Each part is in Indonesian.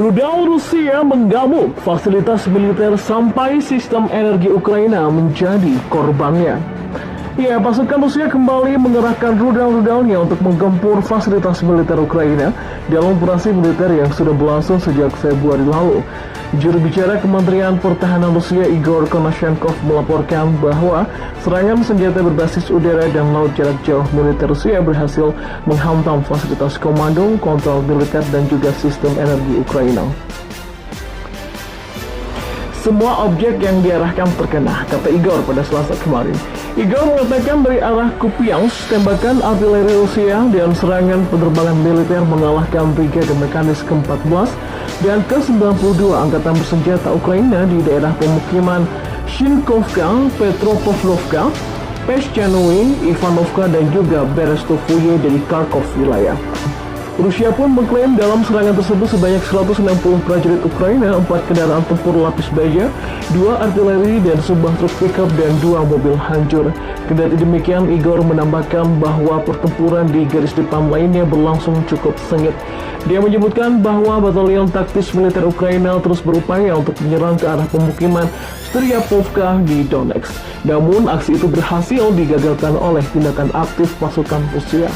Rudal Rusia menggamuk fasilitas militer sampai sistem energi Ukraina menjadi korbannya. Ya, pasukan Rusia kembali mengerahkan rudal-rudalnya untuk menggempur fasilitas militer Ukraina dalam operasi militer yang sudah berlangsung sejak Februari lalu. Juru bicara Kementerian Pertahanan Rusia Igor Konashenkov melaporkan bahwa serangan senjata berbasis udara dan laut jarak jauh militer Rusia berhasil menghantam fasilitas komando, kontrol militer dan juga sistem energi Ukraina. Semua objek yang diarahkan terkena, kata Igor pada Selasa kemarin. Igor mengatakan dari arah Kupiansk, tembakan artileri Rusia dan serangan penerbangan militer mengalahkan Brigade Mekanis ke-14 dan ke-92 Angkatan Bersenjata Ukraina di daerah pemukiman Shinkovka, Petropavlovka, Peshchanovye, Ivanovka dan juga Berestovoye dari Kharkov wilayah. Rusia pun mengklaim dalam serangan tersebut sebanyak 160 prajurit Ukraina, 4 kendaraan tempur lapis baja, 2 artileri dan sebuah truk pickup dan 2 mobil hancur. Kendati demikian, Igor menambahkan bahwa pertempuran di garis depan lainnya berlangsung cukup sengit. Dia menyebutkan bahwa batalion taktis militer Ukraina terus berupaya untuk menyerang ke arah pemukiman Stryapovka di Donetsk. Namun, aksi itu berhasil digagalkan oleh tindakan aktif pasukan Rusia.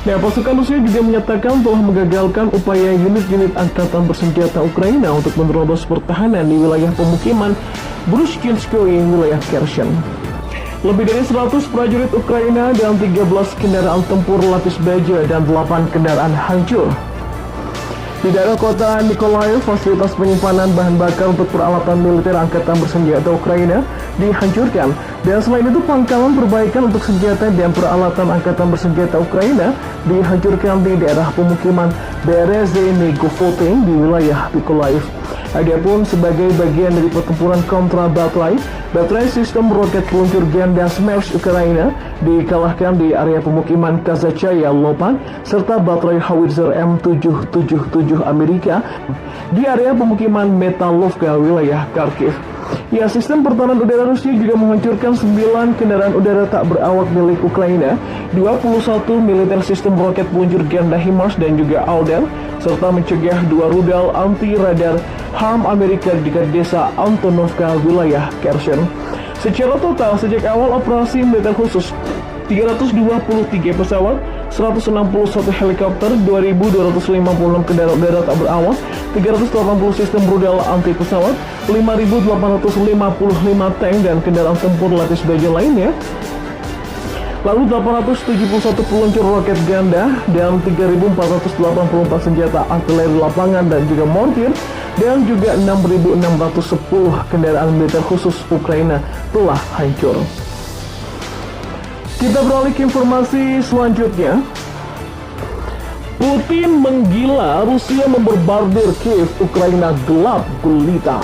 Nah, pasukan Rusia juga menyatakan telah menggagalkan upaya unit-unit angkatan bersenjata Ukraina untuk menerobos pertahanan di wilayah pemukiman Brushkinskoye, wilayah Kherson. Lebih dari 100 prajurit Ukraina dan 13 kendaraan tempur lapis baja dan 8 kendaraan hancur. Di daerah kota Nikolaev, fasilitas penyimpanan bahan bakar untuk peralatan militer angkatan bersenjata Ukraina dihancurkan. Dan selain itu, pangkalan perbaikan untuk senjata dan peralatan angkatan bersenjata Ukraina dihancurkan di daerah pemukiman Bereznye-Govote di wilayah Mykolaiv. Adapun sebagai bagian dari pertempuran kontra baterai sistem roket peluncur ganda Smersh Ukraina dikalahkan di area pemukiman Kazachaya Lopan serta baterai howitzer M777 Amerika di area pemukiman Metalovka wilayah Kharkiv. Ya, sistem pertahanan udara Rusia juga menghancurkan 9 kendaraan udara tak berawak milik Ukraina, 21 militer sistem roket peluncur ganda HIMARS dan juga Alden, serta mencegah 2 rudal anti-radar HARM Amerika di dekat desa Antonovka, wilayah Kherson. Secara total, sejak awal operasi militer khusus, 323 pesawat, 161 helikopter, 2.256 kendaraan udara tak berawak, 380 sistem rudal anti pesawat, 5.855 tank dan kendaraan tempur lapis baja lainnya, lalu 871 peluncur roket ganda dan 3.484 senjata artileri lapangan dan juga mortir, dan juga 6.610 kendaraan militer khusus Ukraina telah hancur. Kita beralih ke informasi selanjutnya. Putin menggila, Rusia memborbardir Kiev, Ukraina gelap gulita.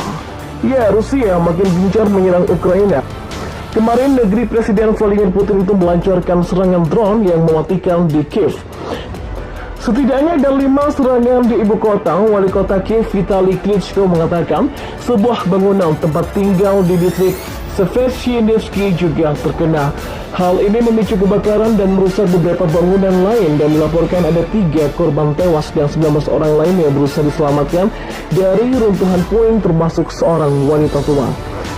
Ya, Rusia makin gencar menyerang Ukraina. Kemarin negeri Presiden Vladimir Putin itu melancarkan serangan drone yang mematikan di Kiev. Setidaknya ada 5 serangan di ibu kota. Wali kota Kiev Vitali Klitschko mengatakan sebuah bangunan tempat tinggal di distrik Severodvinnytsia juga terkena. Hal ini memicu kebakaran dan merusak beberapa bangunan lain dan dilaporkan ada 3 korban tewas dan 19 orang lain yang berusaha diselamatkan dari runtuhan puing termasuk seorang wanita tua.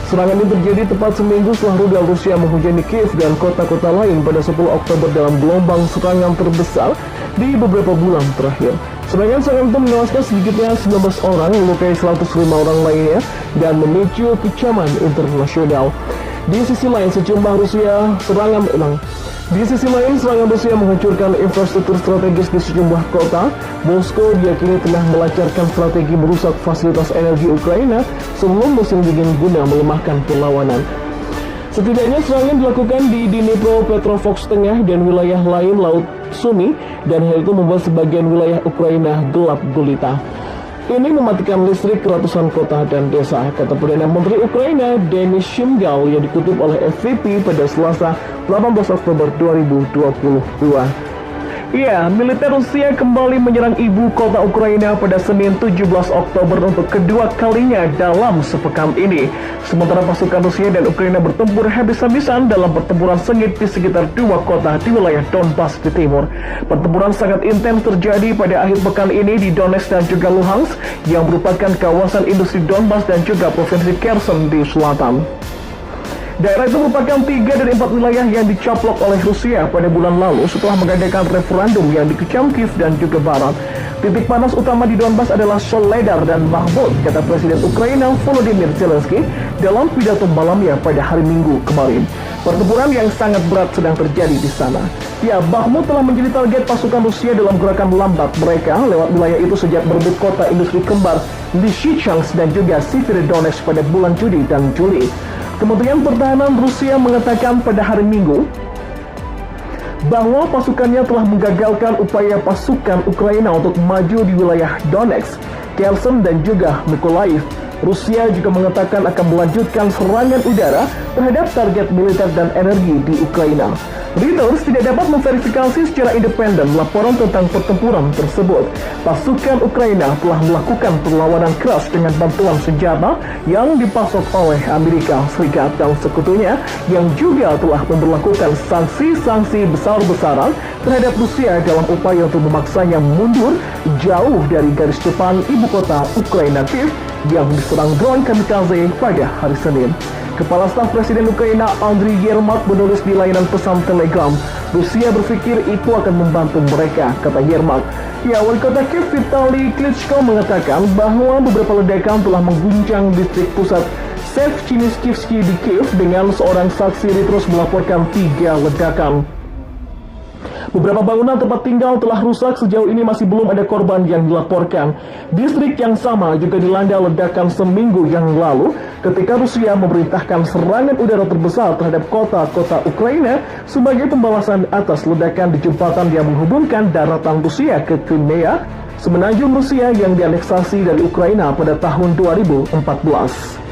Serangan ini terjadi tepat seminggu setelah rudal Rusia menghujani Kiev dan kota-kota lain pada 10 Oktober dalam gelombang serangan terbesar di beberapa bulan terakhir. Serangan itu menewaskan sedikitnya 19 orang, melukai 105 orang lainnya, dan memicu kecaman internasional. Di sisi lain, serangan Rusia menghancurkan infrastruktur strategis di sejumlah kota. Moskow diyakini telah melancarkan strategi merusak fasilitas energi Ukraina sebelum musim dingin guna melemahkan perlawanan. Setidaknya serangan dilakukan di Dnipropetrovsk Tengah dan wilayah lain Laut Sumi, dan hal itu membuat sebagian wilayah Ukraina gelap gulita. Ini mematikan listrik ratusan kota dan desa, kata Perdana Menteri Ukraina Denis Shmyhal yang dikutip oleh FVP pada Selasa 18 Oktober 2022. Ya, militer Rusia kembali menyerang ibu kota Ukraina pada Senin 17 Oktober untuk kedua kalinya dalam sepekan ini. Sementara pasukan Rusia dan Ukraina bertempur habis-habisan dalam pertempuran sengit di sekitar dua kota di wilayah Donbas di timur. Pertempuran sangat intens terjadi pada akhir pekan ini di Donetsk dan juga Luhansk yang merupakan kawasan industri Donbas dan juga provinsi Kherson di selatan. Daerah itu merupakan 3 dari 4 wilayah yang dicaplok oleh Rusia pada bulan lalu setelah mengadakan referendum yang dikecam Kiev dan juga Barat. Titik panas utama di Donbas adalah Soledar dan Bakhmut, kata Presiden Ukraina Volodymyr Zelensky dalam pidato malamnya pada hari Minggu kemarin. Pertempuran yang sangat berat sedang terjadi di sana. Ya, Bakhmut telah menjadi target pasukan Rusia dalam gerakan lambat mereka lewat wilayah itu sejak berebut kota industri kembar Lysychansk dan juga Severodonetsk pada bulan Juni dan Juli. Kementerian Pertahanan Rusia mengatakan pada hari Minggu bahwa pasukannya telah menggagalkan upaya pasukan Ukraina untuk maju di wilayah Donetsk, Kherson dan juga Mykolaiv. Rusia juga mengatakan akan melanjutkan serangan udara terhadap target militer dan energi di Ukraina. Reuters tidak dapat memverifikasi secara independen laporan tentang pertempuran tersebut. Pasukan Ukraina telah melakukan perlawanan keras dengan bantuan senjata yang dipasok oleh Amerika Serikat dan sekutunya yang juga telah memberlakukan sanksi-sanksi besar-besaran terhadap Rusia dalam upaya untuk memaksanya mundur jauh dari garis depan ibu kota Ukraina Kiev yang diserang drone kamikaze pada hari Senin. Kepala Staf Presiden Ukraina Andriy Yermak menulis di layanan pesan Telegram, Rusia berpikir itu akan membantu mereka, kata Yermak. Ya, wali kota Kiev Vitali Klitschko mengatakan bahwa beberapa ledakan telah mengguncang distrik pusat Shevcheniskivsky di Kiev dengan seorang saksi Reuters melaporkan 3 ledakan. Beberapa bangunan tempat tinggal telah rusak, sejauh ini masih belum ada korban yang dilaporkan. Distrik yang sama juga dilanda ledakan seminggu yang lalu ketika Rusia memerintahkan serangan udara terbesar terhadap kota-kota Ukraina sebagai pembalasan atas ledakan di jembatan yang menghubungkan daratan Rusia ke Crimea, semenanjung Rusia yang dianeksasi dari Ukraina pada tahun 2014.